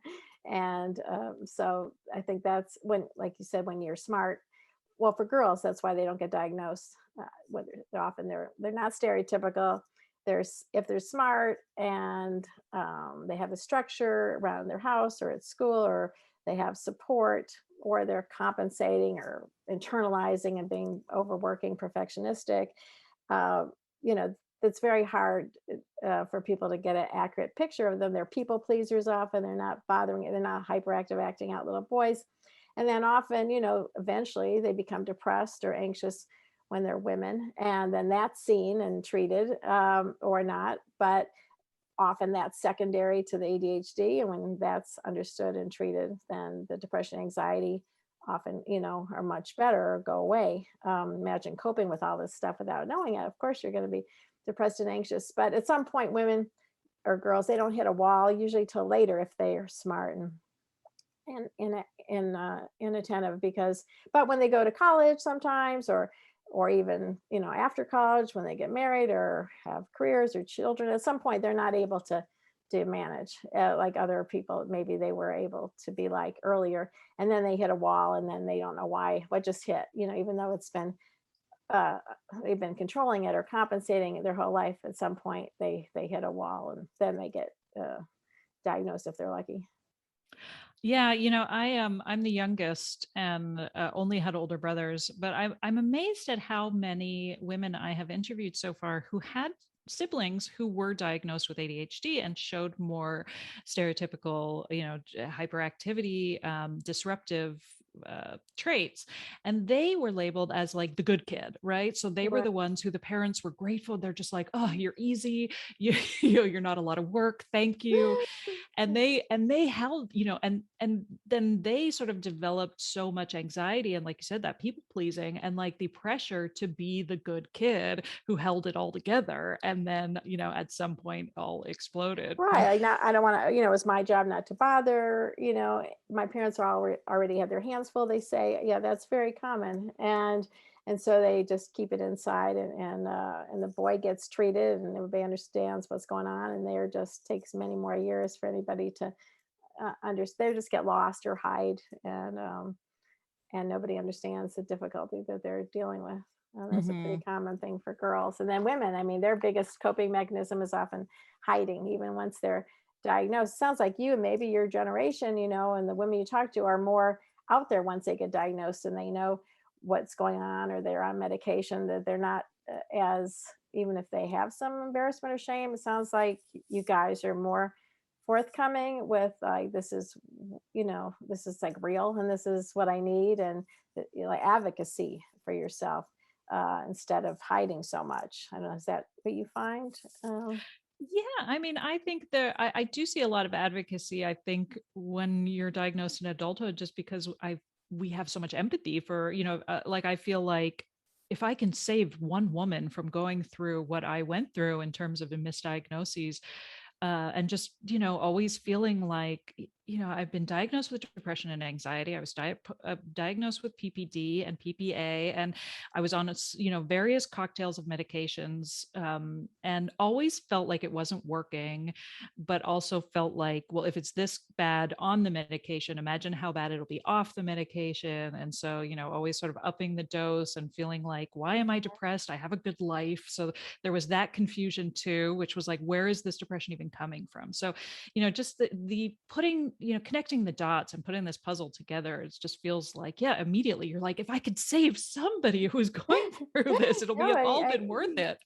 [SPEAKER 2] And so I think that's when, like you said, when you're smart, well, for girls, that's why they don't get diagnosed. Whether they're often they're not stereotypical. There's, if they're smart, and they have a structure around their house or at school, or they have support, or they're compensating or internalizing and being overworking, perfectionistic. Uh, you know, it's very hard for people to get an accurate picture of them. They're people pleasers often. They're not bothering. They're not hyperactive, acting out little boys. And then often, eventually they become depressed or anxious when they're women, and then that's seen and treated, or not. But often that's secondary to the ADHD, and when that's understood and treated, then the depression, anxiety often, are much better or go away. Imagine coping with all this stuff without knowing it. Of course, you're going to be depressed and anxious. But at some point, women or girls, they don't hit a wall usually till later if they are smart and inattentive. Because, but when they go to college sometimes, or even, after college, when they get married or have careers or children, at some point they're not able to manage, like other people maybe they were able to be like earlier, and then they hit a wall, and then they don't know why, what just hit, even though it's been, uh, they've been controlling it or compensating their whole life. At some point they hit a wall, and then they get diagnosed if they're lucky.
[SPEAKER 1] yeah, I'm the youngest, and only had older brothers, but I'm amazed at how many women I have interviewed so far who had siblings who were diagnosed with ADHD and showed more stereotypical, hyperactivity, disruptive traits, and they were labeled as like the good kid, right? So they were
[SPEAKER 2] Right.
[SPEAKER 1] the ones who the parents were grateful. They're just like, oh, you're easy, you're not a lot of work, thank you. And they held, and then they sort of developed so much anxiety, and like you said, that people pleasing, and like the pressure to be the good kid who held it all together, and then at some point all exploded.
[SPEAKER 2] Right. Like, not, I don't want to, it's my job not to bother, my parents are already have their hands full. They say, yeah, that's very common. And so they just keep it inside, and the boy gets treated, and everybody understands what's going on. And there just takes many more years for anybody to understand. They just get lost or hide. And and nobody understands the difficulty that they're dealing with. That's a
[SPEAKER 1] Hmm.
[SPEAKER 2] pretty common thing for girls. And then women, I mean, their biggest coping mechanism is often hiding, even once they're diagnosed. Sounds like you, maybe your generation, and the women you talk to are more out there once they get diagnosed and they know what's going on, or they're on medication, that they're not as, even if they have some embarrassment or shame, it sounds like you guys are more forthcoming with like, this is like real, and this is what I need, and like advocacy for yourself, instead of hiding so much. I don't know, is that what you find?
[SPEAKER 1] Yeah, I mean, I think I do see a lot of advocacy. I think when you're diagnosed in adulthood, just because we have so much empathy for, like I feel like if I can save one woman from going through what I went through in terms of the misdiagnoses, and just always feeling like I've been diagnosed with depression and anxiety. I was diagnosed with PPD and PPA, and I was on various cocktails of medications, and always felt like it wasn't working, but also felt like, well, if it's this bad on the medication, imagine how bad it'll be off the medication. And so always sort of upping the dose and feeling like, why am I depressed? I have a good life. So there was that confusion too, which was like, where is this depression even coming from? So just the putting, connecting the dots and putting this puzzle together, it just feels like, yeah, immediately you're like, if I could save somebody who's going through this, it'll be
[SPEAKER 2] No,
[SPEAKER 1] all been worth it.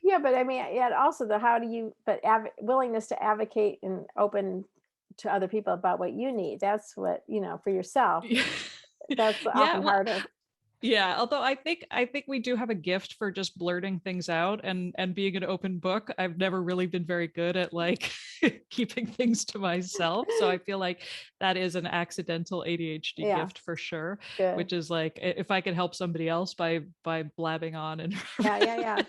[SPEAKER 2] yeah, but I mean, yeah, also the how do you, but willingness to advocate and open to other people about what you need. That's what, for yourself. That's
[SPEAKER 1] Yeah,
[SPEAKER 2] often
[SPEAKER 1] well,
[SPEAKER 2] harder.
[SPEAKER 1] yeah, although I think we do have a gift for just blurting things out and being an open book. I've never really been very good at like keeping things to myself. So I feel like that is an accidental ADHD
[SPEAKER 2] Yeah,
[SPEAKER 1] gift for sure,
[SPEAKER 2] good.
[SPEAKER 1] which is like if I could help somebody else by blabbing on and
[SPEAKER 2] Yeah, yeah, yeah.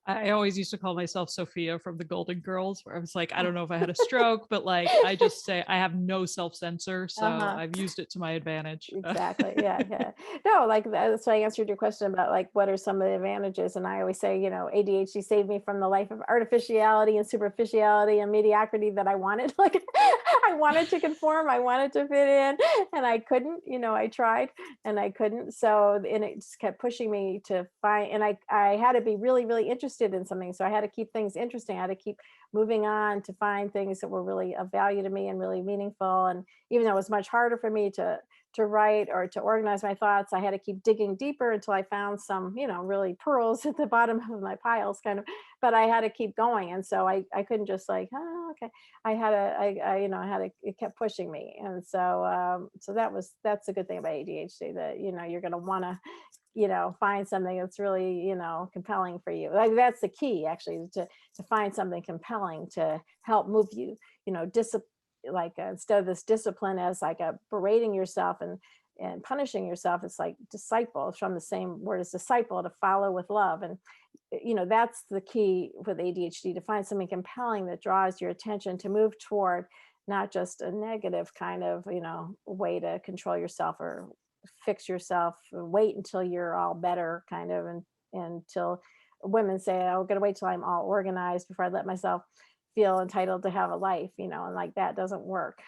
[SPEAKER 1] I always used to call myself Sophia from the Golden Girls, where I was like, I don't know if I had a stroke, but like I just say I have no self censor. So
[SPEAKER 2] Uh-huh.
[SPEAKER 1] I've used it to my advantage.
[SPEAKER 2] Exactly. Yeah, yeah. No, like that's why I answered your question about like what are some of the advantages. And I always say, ADHD saved me from the life of artificiality and superficiality and mediocrity that I wanted. Like I wanted to conform, I wanted to fit in, and I couldn't. I tried and I couldn't. So and it just kept pushing me to find, and I had to be really, really interested in something. So I had to keep things interesting. I had to keep moving on to find things that were really of value to me and really meaningful. And even though it was much harder for me to write or to organize my thoughts, I had to keep digging deeper until I found some, really pearls at the bottom of my piles, kind of. But I had to keep going, and so I couldn't just like, oh, okay. I had to, I had to. It kept pushing me, and so so that's a good thing about ADHD, that you're going to want to find something that's really compelling for you. Like that's the key, actually, to find something compelling to help move you, discipline, like instead of this discipline as like a berating yourself and punishing yourself. It's like disciple, it's from the same word as disciple, to follow with love. And that's the key with ADHD, to find something compelling that draws your attention, to move toward not just a negative kind of way to control yourself or fix yourself, wait until you're all better, kind of, and until women say, "Oh, I'm gonna wait till I'm all organized before I let myself feel entitled to have a life," and like that doesn't work.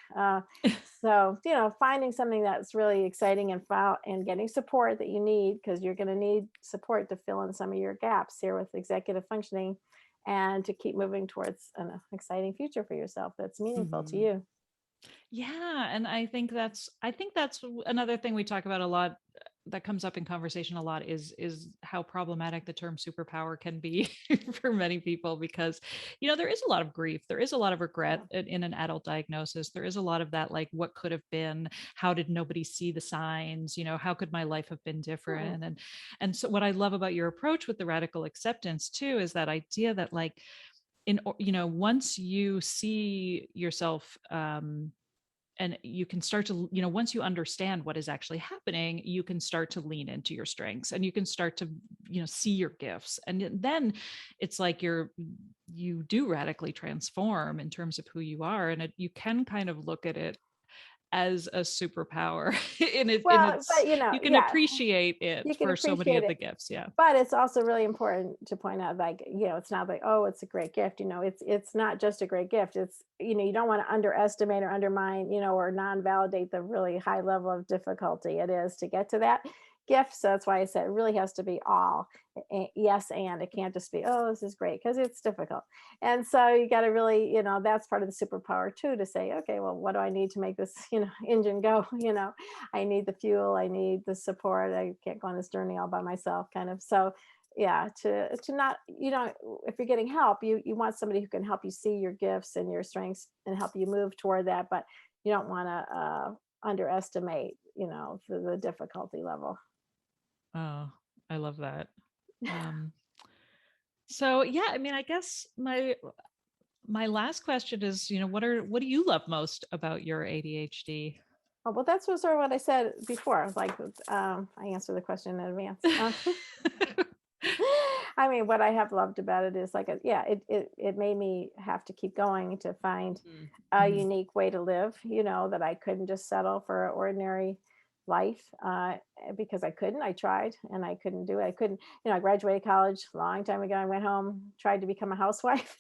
[SPEAKER 2] So finding something that's really exciting and getting support that you need, because you're going to need support to fill in some of your gaps here with executive functioning, and to keep moving towards an exciting future for yourself that's meaningful to
[SPEAKER 1] Mhm.
[SPEAKER 2] you.
[SPEAKER 1] Yeah, and I think that's another thing we talk about a lot, that comes up in conversation a lot, is how problematic the term superpower can be for many people, because there is a lot of grief, there is a lot of regret
[SPEAKER 2] Yeah.
[SPEAKER 1] in an adult diagnosis, there is a lot of that, like what could have been, how did nobody see the signs, how could my life have been
[SPEAKER 2] Hmm.
[SPEAKER 1] different. And so what I love about your approach with the radical acceptance too is that idea that like once you see yourself, and you can start to once you understand what is actually happening, you can start to lean into your strengths, and you can start to see your gifts, and then it's like you do radically transform in terms of who you are, and you can kind of look at it as a superpower in
[SPEAKER 2] Well,
[SPEAKER 1] its,
[SPEAKER 2] but you know,
[SPEAKER 1] you can
[SPEAKER 2] yeah,
[SPEAKER 1] appreciate
[SPEAKER 2] you
[SPEAKER 1] it
[SPEAKER 2] can
[SPEAKER 1] for so many
[SPEAKER 2] appreciate
[SPEAKER 1] of
[SPEAKER 2] it.
[SPEAKER 1] the gifts. Yeah.
[SPEAKER 2] But it's also really important to point out, like, it's not like, oh, it's a great gift. It's not just a great gift. It's, you don't want to underestimate or undermine, or non-validate the really high level of difficulty it is to get to that gift. So that's why I said it really has to be all yes, and it can't just be, oh, this is great, because it's difficult. And so you got to really, that's part of the superpower too, to say, okay, well, what do I need to make this, engine go? I need the fuel, I need the support. I can't go on this journey all by myself, kind of. So yeah, to not, if you're getting help, you want somebody who can help you see your gifts and your strengths and help you move toward that, but you don't want to underestimate, the difficulty level.
[SPEAKER 1] Oh, I love that. Um, so yeah, I mean, I guess my last question is, what do you love most about your ADHD?
[SPEAKER 2] Oh, well, that's sort of what I said before. Like, I answered the question in advance. I mean, what I have loved about it is, like, yeah, it made me have to keep going to find a
[SPEAKER 1] Mhm.
[SPEAKER 2] unique way to live, that I couldn't just settle for an ordinary life, because I couldn't. I tried and I couldn't do it. I couldn't, I graduated college a long time ago. I went home, tried to become a housewife,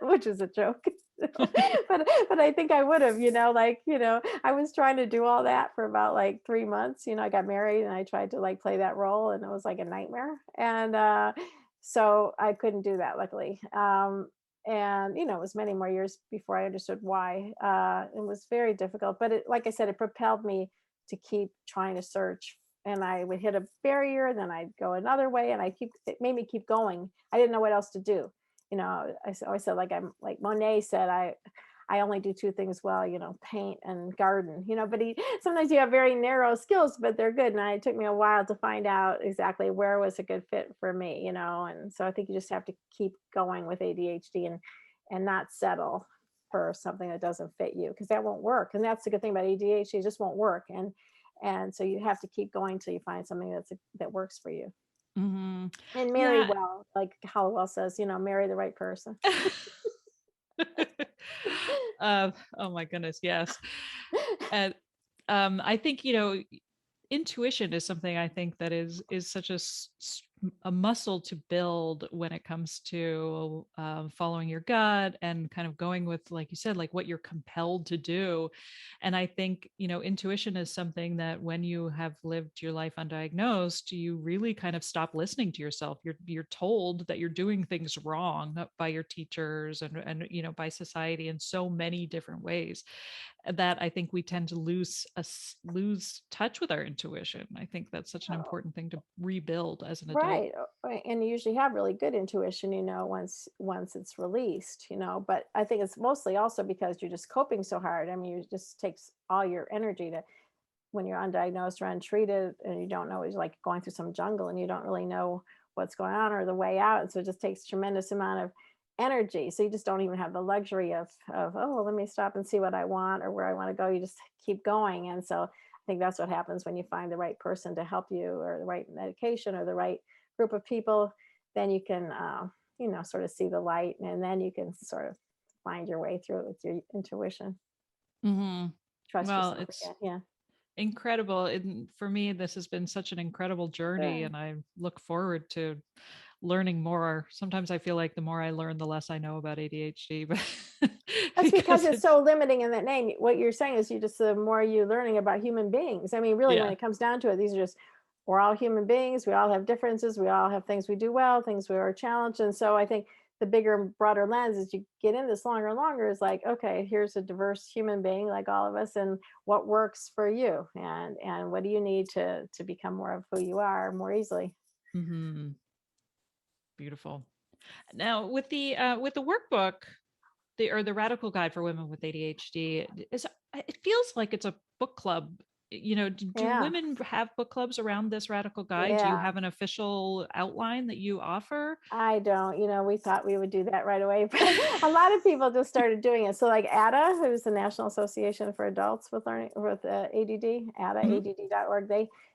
[SPEAKER 2] which is a joke. But I think I would have, I was trying to do all that for about like 3 months. I got married and I tried to like play that role, and it was like a nightmare. And so I couldn't do that, luckily. And it was many more years before I understood why. It was very difficult, but like I said, it propelled me to keep trying to search. And I would hit a barrier, and then I'd go another way, and it made me keep going. I didn't know what else to do. I always said, like, I'm like Monet said, I only do two things well, paint and garden, but sometimes you have very narrow skills, but they're good. And it took me a while to find out exactly where was a good fit for me, and so I think you just have to keep going with ADHD, and not settle for something that doesn't fit you, because that won't work. And that's the good thing about ADHD, it just won't work. And so you have to keep going till you find something that works for you.
[SPEAKER 1] Mhm.
[SPEAKER 2] And marry
[SPEAKER 1] Yeah.
[SPEAKER 2] well, like Hollowell says, marry the right person.
[SPEAKER 1] Oh my goodness, yes. And I think, intuition is something I think that is such a muscle to build when it comes to following your gut and kind of going with, like you said, like what you're compelled to do. And I think, intuition is something that when you have lived your life undiagnosed, you really kind of stop listening to yourself. You're told that you're doing things wrong by your teachers and by society in so many different ways that I think we tend to lose touch with our intuition. I think that's such an
[SPEAKER 2] Oh,
[SPEAKER 1] important thing to rebuild as an adult.
[SPEAKER 2] right. Right. And you usually have really good intuition, once it's released, but I think it's mostly also because you're just coping so hard. I mean, it just takes all your energy to, when you're undiagnosed or untreated, and you don't know, it's like going through some jungle and you don't really know what's going on or the way out. And so it just takes tremendous amount of energy. So you just don't even have the luxury of, oh, well, let me stop and see what I want or where I want to go. You just keep going. And so I think that's what happens when you find the right person to help you, or the right medication, or the right group of people. Then you can, sort of see the light, and then you can sort of find your way through it with your intuition.
[SPEAKER 1] Hmm.
[SPEAKER 2] Trust
[SPEAKER 1] Well,
[SPEAKER 2] yourself
[SPEAKER 1] it's
[SPEAKER 2] again. Yeah.
[SPEAKER 1] incredible. And for me, this has been such an incredible journey,
[SPEAKER 2] Good.
[SPEAKER 1] and I look forward to learning more. Sometimes I feel like the more I learn, the less I know about ADHD, but
[SPEAKER 2] That's because
[SPEAKER 1] because
[SPEAKER 2] it's
[SPEAKER 1] it's,
[SPEAKER 2] so limiting in that name. What you're saying is, the more you're learning about human beings. I mean, really, when
[SPEAKER 1] yeah.
[SPEAKER 2] it comes down to it, we're all human beings. We all have differences. We all have things we do well, things we are challenged. And so I think the bigger and broader lens, as you get in this longer and longer, is like, okay, here's a diverse human being like all of us, and what works for you, and what do you need to become more of who you are more easily.
[SPEAKER 1] Hmm. Beautiful. Now with the workbook, the radical guide for women with ADHD is, it feels like it's a book club. Do
[SPEAKER 2] Yeah.
[SPEAKER 1] women have book clubs around this radical guide? Do you
[SPEAKER 2] Yeah.
[SPEAKER 1] have an official outline that you offer?
[SPEAKER 2] I don't, we thought we would do that right away, but a lot of people just started doing it. So like ADDA, who's the National Association for Adults with Learning with ADD, ADDA,
[SPEAKER 1] Mhm.
[SPEAKER 2] ADD.org,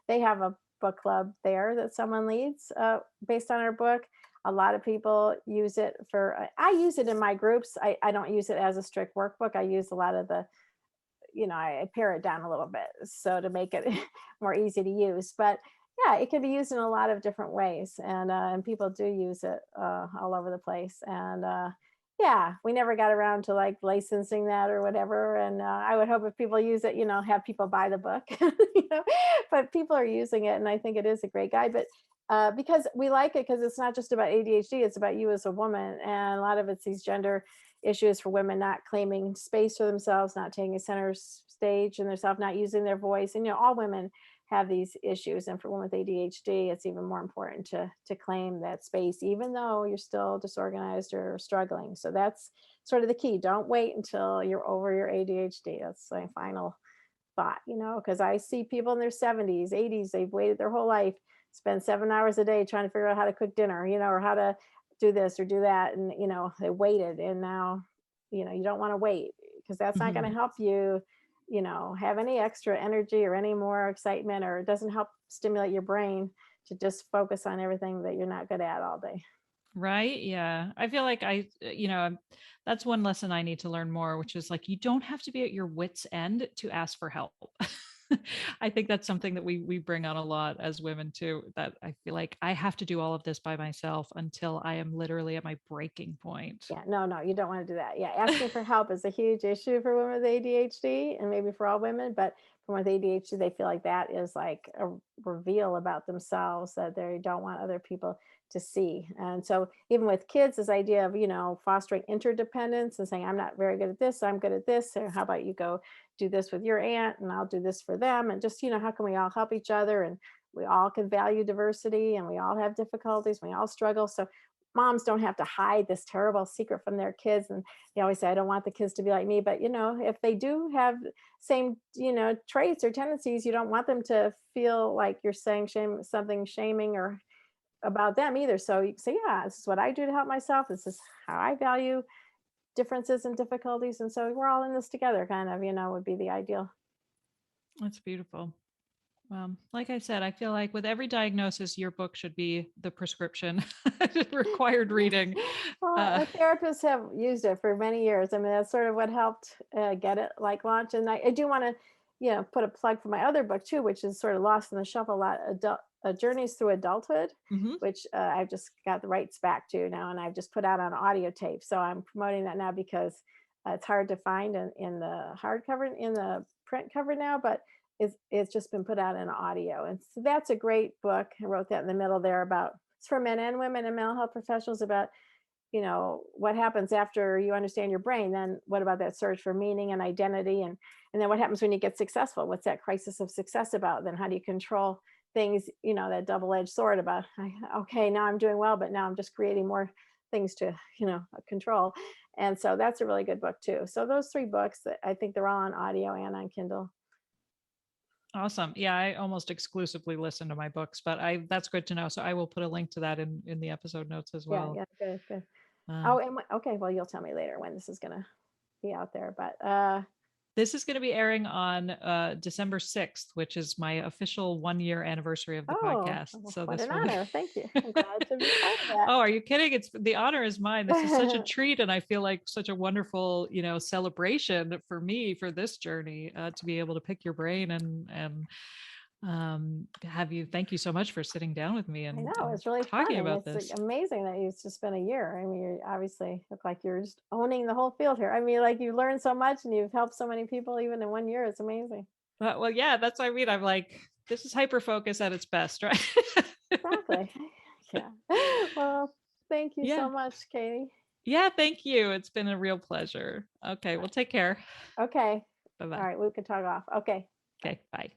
[SPEAKER 2] they have a book club there that someone leads, based on our book. A lot of people use it I use it in my groups. I don't use it as a strict workbook. I use a lot of the I pare it down a little bit so to make it more easy to use. But yeah, it can be used in a lot of different ways, and people do use it all over the place. And yeah, we never got around to like licensing that or whatever. And I would hope if people use it, have people buy the book, but people are using it, and I think it is a great guide. But because we like it, because it's not just about ADHD, it's about you as a woman, and a lot of it's these gender issues for women not claiming space for themselves, not taking a center stage in themselves, not using their voice. And all women have these issues, and for women with ADHD, it's even more important to claim that space, even though you're still disorganized or struggling. So that's sort of the key. Don't wait until you're over your ADHD. That's my final thought, because I see people in their 70s, 80s, they've waited their whole life, spend 7 hours a day trying to figure out how to cook dinner, or how to do this or do that. And, they waited. And now, you don't want to wait, because that's not going to help you, have any extra energy or any more excitement, or it doesn't help stimulate your brain to just focus on everything that you're not good at all day.
[SPEAKER 1] Right. Yeah. I feel like that's one lesson I need to learn more, which is like, you don't have to be at your wit's end to ask for help. I think that's something that we bring on a lot as women too, that I feel like I have to do all of this by myself until I am literally at my breaking point.
[SPEAKER 2] Yeah, no, you don't want to do that. Yeah, asking for help is a huge issue for women with ADHD, and maybe for all women, but for women with ADHD, they feel like that is like a reveal about themselves that they don't want other people to see. And so even with kids, this idea of, fostering interdependence and saying, I'm not very good at this, I'm good at this. Or how about you go do this with your aunt and I'll do this for them. And just, how can we all help each other? And we all can value diversity, and we all have difficulties, we all struggle. So moms don't have to hide this terrible secret from their kids. And they always say, I don't want the kids to be like me. But, if they do have same, traits or tendencies, you don't want them to feel like you're saying shaming or about them either. So you can say, yeah, this is what I do to help myself. This is how I value differences and difficulties. And so we're all in this together, kind of, would be the ideal.
[SPEAKER 1] That's beautiful. Like I said, I feel like with every diagnosis, your book should be the prescription, required reading.
[SPEAKER 2] Well, therapists have used it for many years. I mean, that's sort of what helped get it like launched. And I do want to, put a plug for my other book too, which is sort of lost in the shuffle a lot, Journeys Through Adulthood, which I've just got the rights back to now, and I've just put out on audio tape. So I'm promoting that now because it's hard to find in the hardcover, in the print cover now, but it's just been put out in audio. And so that's a great book. I wrote that in the middle there about, it's for men and women and mental health professionals, about, what happens after you understand your brain. Then what about that search for meaning and identity? And then what happens when you get successful? What's that crisis of success about? Then how do you control things, that double-edged sword about, okay, now I'm doing well, but now I'm just creating more things to, control. And so that's a really good book too. So those 3 books, I think they're all on audio and on Kindle.
[SPEAKER 1] Awesome. Yeah, I almost exclusively listen to my books, but that's good to know. So I will put a link to that in the episode notes as well.
[SPEAKER 2] Yeah, good. Okay, well, you'll tell me later when this is going to be out there, but
[SPEAKER 1] this is going to be airing on December 6th, which is my official 1-year anniversary of the podcast. So
[SPEAKER 2] what an honor. Thank you. I'm glad to be part of that.
[SPEAKER 1] Oh, are you kidding? The honor is mine. This is such a treat. And I feel like such a wonderful, celebration for me for this journey, to be able to pick your brain and have you. Thank you so much for sitting down with me and
[SPEAKER 2] I know it's really
[SPEAKER 1] talking
[SPEAKER 2] fun.
[SPEAKER 1] about
[SPEAKER 2] It's
[SPEAKER 1] this.
[SPEAKER 2] amazing that you've just been a year. I mean, you obviously look like you're just owning the whole field here. I mean, like, you learned so much and you've helped so many people even in 1 year. It's amazing.
[SPEAKER 1] Well, yeah, that's what I mean. I'm like, this is hyper focus at its best, right?
[SPEAKER 2] Exactly. Yeah. Well, thank you so much, Katie.
[SPEAKER 1] Yeah, thank you. It's been a real pleasure. Okay, well, take care.
[SPEAKER 2] Okay.
[SPEAKER 1] Bye-bye.
[SPEAKER 2] All right, we can talk off. Okay.
[SPEAKER 1] Okay, bye.